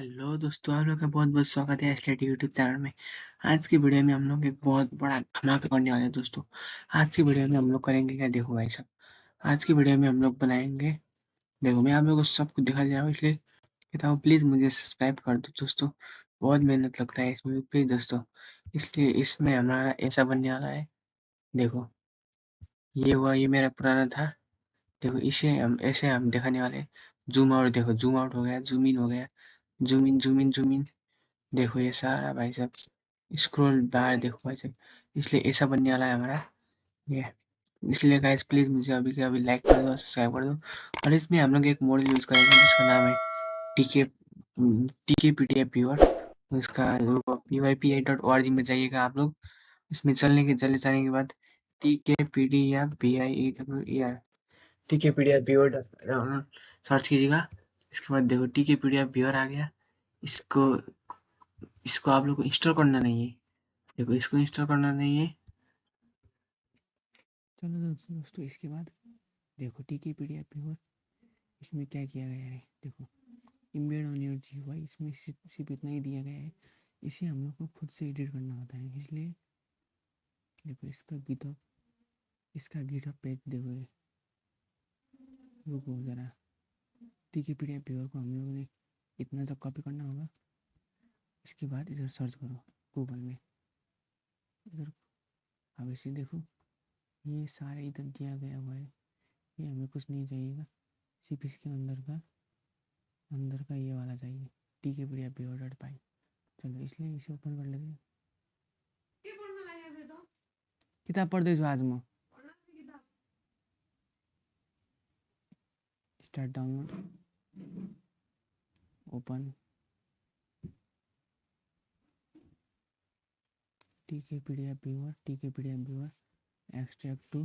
Hello दोस्तों, आप लोग का बहुत बहुत स्वागत है एशले टेक यूट्यूब चैनल में। आज की वीडियो में हम लोग एक बहुत बड़ा धमाका करने वाले हैं दोस्तों। आज की वीडियो में हम लोग करेंगे क्या, देखो भाई साहब। आज की वीडियो में हम लोग बनाएंगे, देखो मैं आप लोगों को सब कुछ दिखा दे रहा हूँ, इसलिए कहता हूँ प्लीज़ मुझे सब्सक्राइब कर दो दोस्तों। बहुत मेहनत लगता है इसमें प्लीज़ दोस्तों। इसलिए इसमें हमारा ऐसा बनने वाला है, देखो ये हुआ, ये मेरा पुराना था। देखो इसे हम ऐसे हम दिखाने वाले हैं। जूम आउट, देखो जूम आउट हो गया, जूम इन हो गया, zoom in zoom in zoom in. देखो ये सारा भाई साहब स्क्रॉल बार देखो भाई साहब। इसलिए ऐसा बनने वाला है हमारा ये। इसलिए गाइस प्लीज़ मुझे अभी के अभी लाइक कर दो, सब्सक्राइब कर दो। और इसमें हम लोग एक मॉडल यूज़ करेंगे जिसका नाम है टीके टीके पीडीएफ व्यूअर। इसका pypi.org में जाइएगा आप लोग। इसमें चले जाने के बाद टीके पीडीएफ VIEWER टीके पीडीएफ व्यूअर सर्च कीजिएगा। इसके बाद देखो टीके पीडीएफ व्यूअर आ गया। इसको इसको आप लोग को इंस्टॉल करना नहीं है। देखो इसको इंस्टॉल करना नहीं है। चलो दोस्तों इसके बाद देखो टीके पीडीएफ व्यूअर, इसमें क्या किया गया है, देखो इम्बेड ऑन योर जीयूआई, इसमें सिर्फ इतना ही दिया गया है। इसे हम लोग को खुद से एडिट करना होता है, इसलिए देखो इसका गिटहब पेज देखो ये। रुको ज़रा, टीके पीडीएफ व्यूअर को हम लोगों ने इतना सब कॉपी करना होगा। इसके बाद इधर सर्च करो गूगल में, इधर अब इसे देखो, ये सारे इधर दिया गया हुआ है। ये हमें कुछ नहीं चाहिएगा, सिर्फ इसके अंदर का ये वाला चाहिए, टीके पीडीएफ व्यूअर.py। चलो इसलिए इसे ओपन कर लेते हैं। किताब पढ़ते आज म स्टार्ट डाउनलोड, ओपन टीके पीडीएफ व्यूअर एक्सट्रैक्ट टू।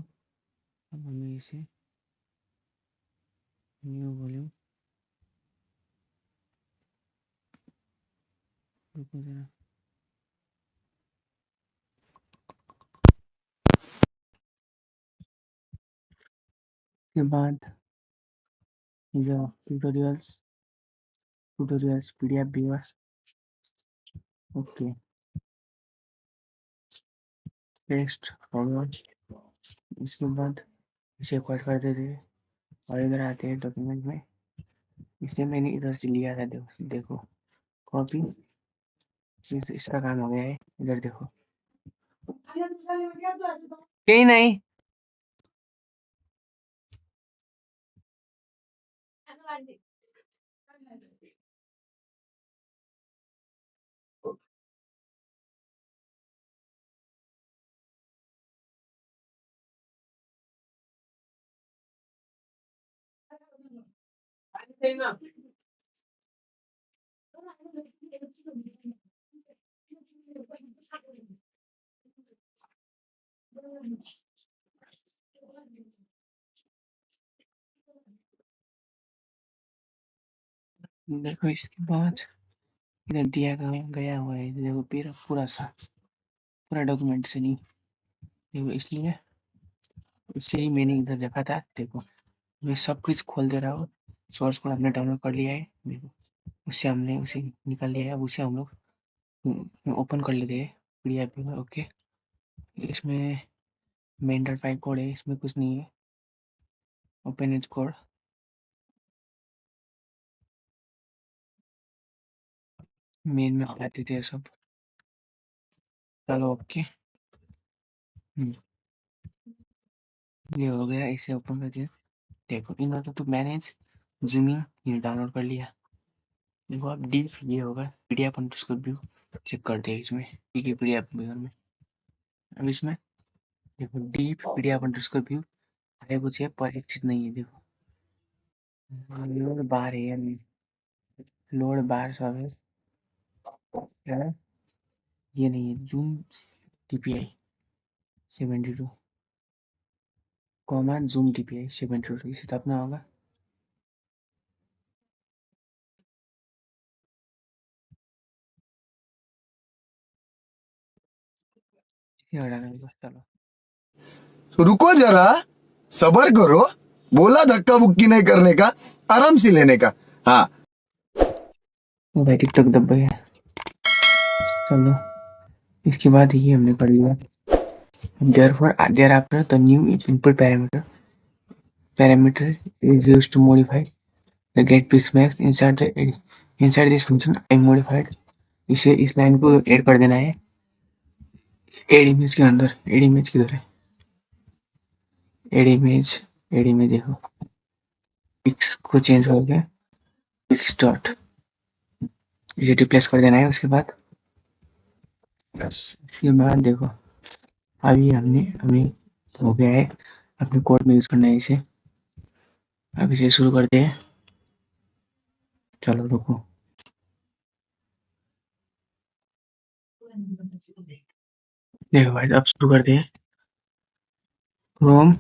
अब हमें इसे न्यू वॉल्यूम, रुको जरा, के बाद जो tutorials PDF viewer, okay text forward. इसके बाद इसे कट कर देते हैं और इधर आते हैं डॉक्यूमेंट में। इसे मैंने इधर से लिया था, देखो कॉपी। इसका काम हो गया है, इधर देखो कहीं नहीं। देखो इसके बाद इधर दिया गया हुआ है, देखो पूरा डॉक्यूमेंट से नहीं। देखो इसलिए इससे ही मैंने इधर देखा था। देखो मैं सब कुछ खोल दे रहा हूँ। सोर्स कोड हमने डाउनलोड कर लिया है, देखो उससे हमने उसे निकाल लिया है। अब उसे हम लोग ओपन कर लेते हैं पीडीएफ में। ओके, इसमें main.py कोड है, इसमें कुछ नहीं है। ओपन एज कोड, मेन में बता देते हैं सब। चलो ओके, ये हो गया। इसे ओपन कर दिया। देखो in order to manage zooming, ये डाउनलोड कर लिया। देखो अब डीप ये होगा पीडीएफ अंडरस्कोर व्यू, चेक करते हैं इसमें ठीक है पीडीएफ व्यूअर में। अब इसमें देखो डीप पीडीएफ अंडरस्कोर व्यू है, कुछ है पर एक चीज नहीं है। देखो लोड बार है या नहीं, लोड बार सब है, ये नहीं है। Zoom TPI 72 comma zoom TPI 72, इसे दबना होगा। इसे हटाना होगा। चलो तो रुको जरा, सबर करो। बोला धक्का बुक्की नहीं करने का, आराम से लेने का। हाँ वो भाई टिकटॉक दब गया। चलो इसके बाद ये हमने पढ़ लिया। Therefore, thereafter, the new input parameter is used to modify the get fix max inside this function I modified। इसे इस लाइन को ऐड कर देना है एड इमेज के अंदर। एड इमेज किधर है? एड इमेज, एड इमेज देखो, पिक्स को चेंज करके पिक्स डॉट इसे रिप्लेस कर देना है। उसके बाद इसके बाद देखो अभी हमने अभी हो गया है, अपने कोड में यूज करना है इसे। अब इसे शुरू करते हैं। चलो रुको, देखो भाई अब शुरू करते हैं। From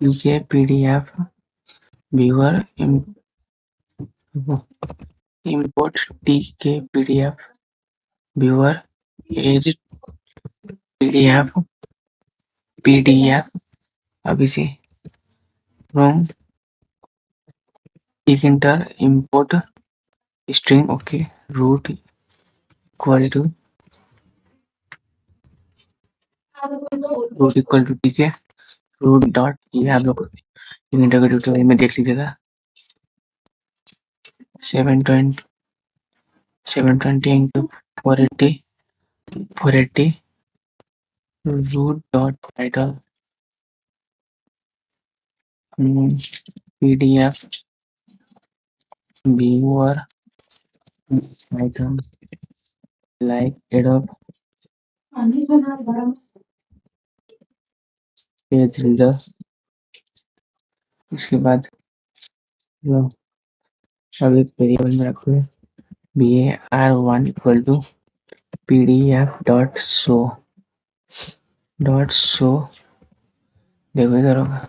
PK PDF viewer import TK PDF viewer as PDF PDF. अब इसे from tkinter import string okay root equal to TK root dot, ये आप लोग tkinter के ट्यूटोरियल में देख लीजिएगा। 720 720 into 480 root dot title PDF viewer item like Adobe page reader. इसके बाद लो अब एक वेरिएबल में रखो var1 equal to pdf dot show. देखो इधर होगा,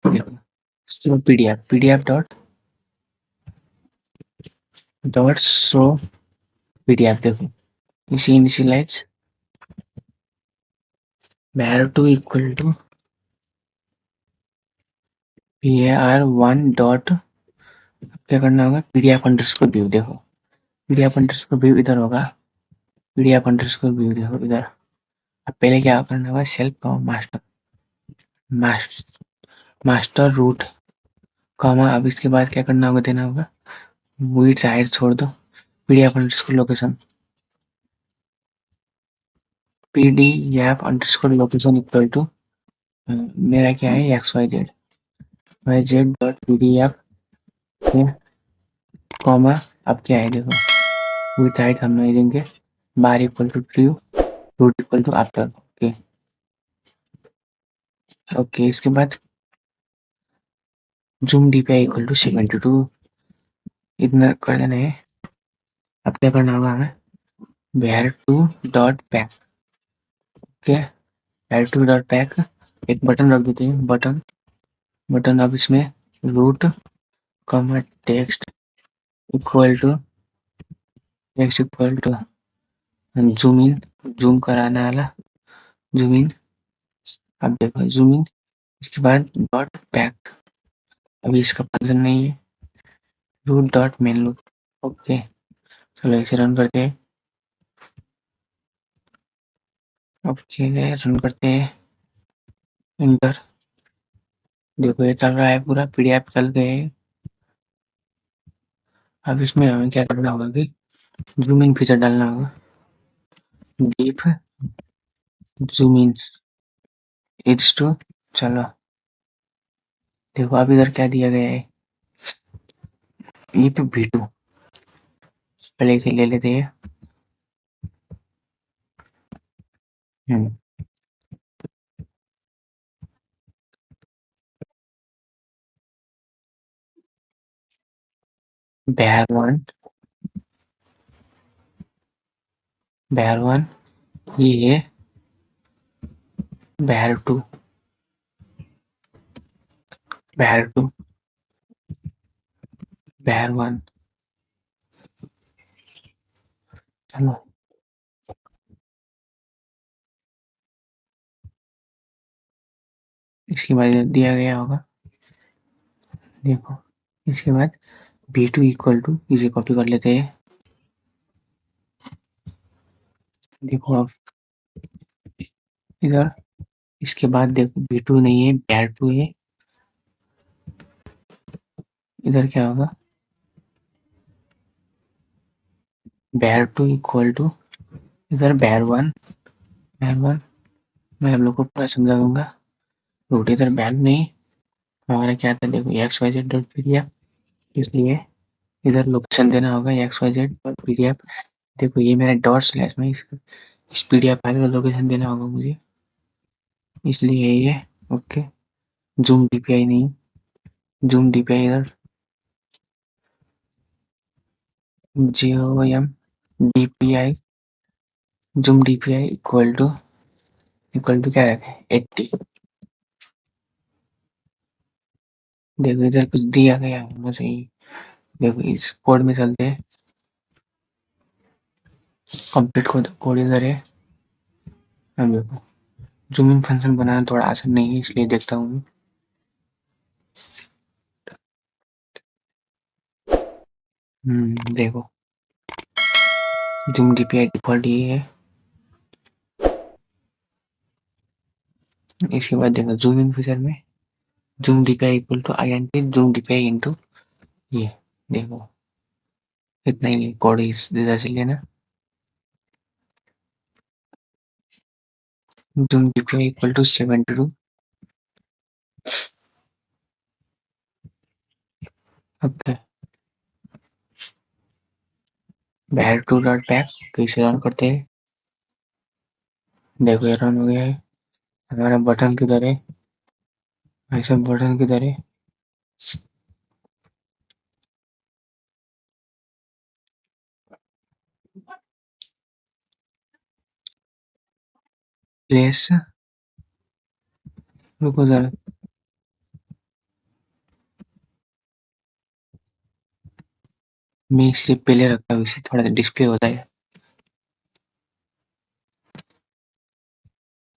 देखो show pdf pdf dot show pdf। देखो इसे initialise var2 equal to var1 dot क्या करना होगा pdf अंडरस्कोर व्यू। देखो pdf अंडरस्कोर व्यू इधर होगा, pdf अंडरस्कोर व्यू देखो इधर। अब पहले क्या करना होगा सेल्फ का मास्टर मास्टर रूट कॉमा। अब इसके बाद क्या करना होगा देना होगा विड्थ साइड छोड़ दो pdf underscore location pdf underscore location equal to मेरा क्या है xyz डॉट pdf कॉमा। अब क्या है देखो विथ हाइट हम नहीं देंगे, bar equal to true root equal to after. Okay okay इसके बाद जूम डीपीआई इक्वल टू 72 इतना कर देना है। अब क्या करना होगा हमें var2 dot pack. Okay var2 dot pack एक बटन रख देते हैं, बटन अब इसमें root comma text equal to zoom in, zoom कराना वाला जूम इन। अब देखो जूम इन, इसके बाद डॉट पैक। अभी इसका फंक्शन नहीं है, root dot main loop. Okay चलो इसे रन करते हैं। ओके रन करते हैं, इंटर। देखो ये चल रहा है पूरा, पीडीएफ चल गए। अब इसमें हमें क्या करना होगा कि जूम इन फीचर डालना होगा, deep zoom in is to. चलो देखो अब इधर क्या दिया गया है ई पे V2। पहले इसे ले लेते हैं। var1 ये है var2 var2 var1। चलो इसके बाद दिया गया होगा देखो। इसके बाद v2 इक्वल टू, इसे कॉपी कर लेते हैं। देखो अब इधर, इसके बाद देखो v2 नहीं है, var2 है। इधर क्या होगा, var2 इक्वल टू, इधर var1 मैं आप लोग को पूरा समझा दूंगा। रूट इधर वैल्यू नहीं, हमारा क्या था देखो X Y Z dot PDF, इसलिए इधर लोकेशन देना होगा X Y Z dot PDF. देखो ये मेरा डॉट स्लैश में इस पीडीएफ फाइल का लोकेशन देना होगा मुझे, इसलिए ये ओके। जूम डीपीआई नहीं, जूम डीपीआई इधर JOM DPI, zoom DPI equal to क्या रखे 80। देखो इधर कुछ दिया गया होना चाहिए। देखो इस कोड में चलते हैं, कंप्लीट कोड इधर है। अब देखो जूम इन फंक्शन बनाना थोड़ा आसान नहीं है, इसलिए देखता हूँ। देखो जूम डीपीआई डिफॉल्ट ये है। इसके बाद देखो जूम इन फीचर में zoom DPI equal to INT zoom DPI into ये। देखो इतना ही कोड इस इधर से लेना। Zoom DPI equal to 72। Okay, var two dot pack कैसे रन करते हैं। देखो ये रन हो गया है। हमारा बटन किधर है, ऐसा बटन किधर है। प्लेस, रुको जरा, मैं इससे पहले रखता हूँ, इससे थोड़ा डिस्प्ले होता है।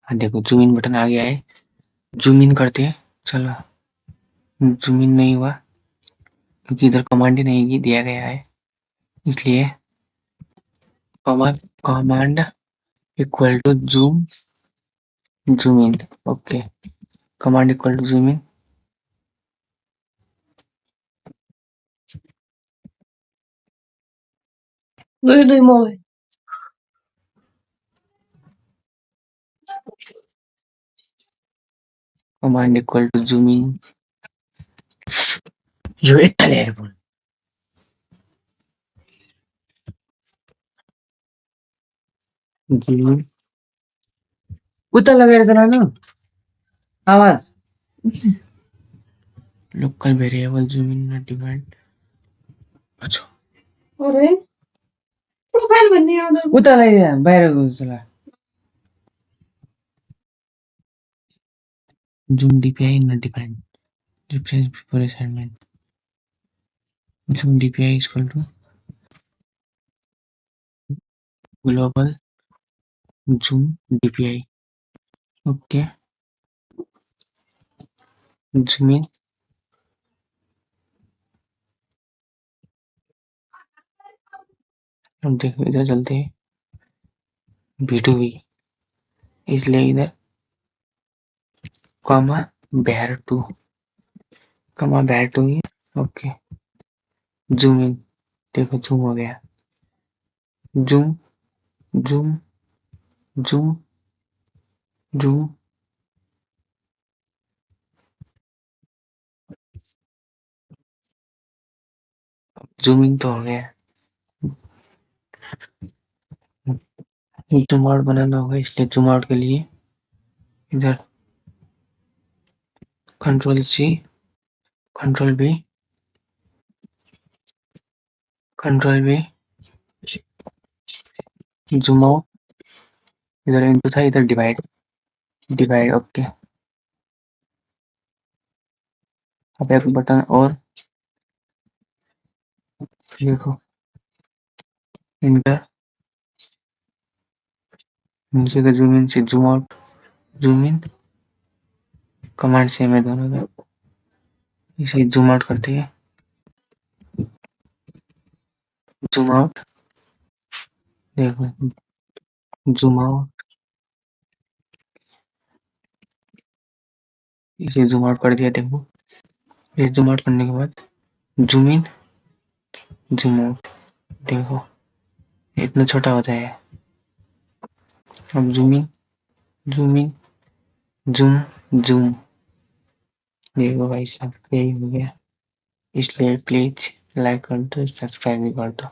हाँ देखो जूम इन बटन आ गया है, जूम इन करते हैं। चलो जूम इन नहीं हुआ क्योंकि इधर कमांड ही नहीं दिया गया है, इसलिए command equal to zoom in. Okay, command equal to zoom in. Command equal to zoom in, जो एक एयरफोन जूम इन उतना लगे रहता ना आवाज। Local variable zoom in not defined. अच्छा अरे प्रोफाइल भन्ने आउँदैन उता लगाइदिए बाहिरको चला। Zoom DPI not defined, difference before assignment. Zoom DPI is equal to global zoom DPI. Okay, zoom in. अब देखो इधर चलते हैं B2B, इसलिए इधर कॉमा बैर टू ही। ओके, जूम इन, देखो जूम हो गया, zoom zoom zoom zoom. Zoom in तो हो गया, जूम आउट बनाना होगा, इसलिए जूम आउट के लिए इधर control C, control V, zoom out. इधर इनटू था, इधर डिवाइड। ओके, अब एक बटन और देखो, इंटर, नीचे का जूम इन से zoom out, zoom in. Command same है दोनों का, इसे जूम आउट करते हैं। जूम आउट, देखो जूम आउट, इसे जूम आउट कर दिया। देखो ये जूम आउट करने के बाद जूम इन, जूम आउट, देखो इतना छोटा होता है। अब zoom in, zoom in, zoom, zoom, देखो भाई साहब यही हो गया। इसलिए प्लीज लाइक कर दो, सब्सक्राइब भी कर दो।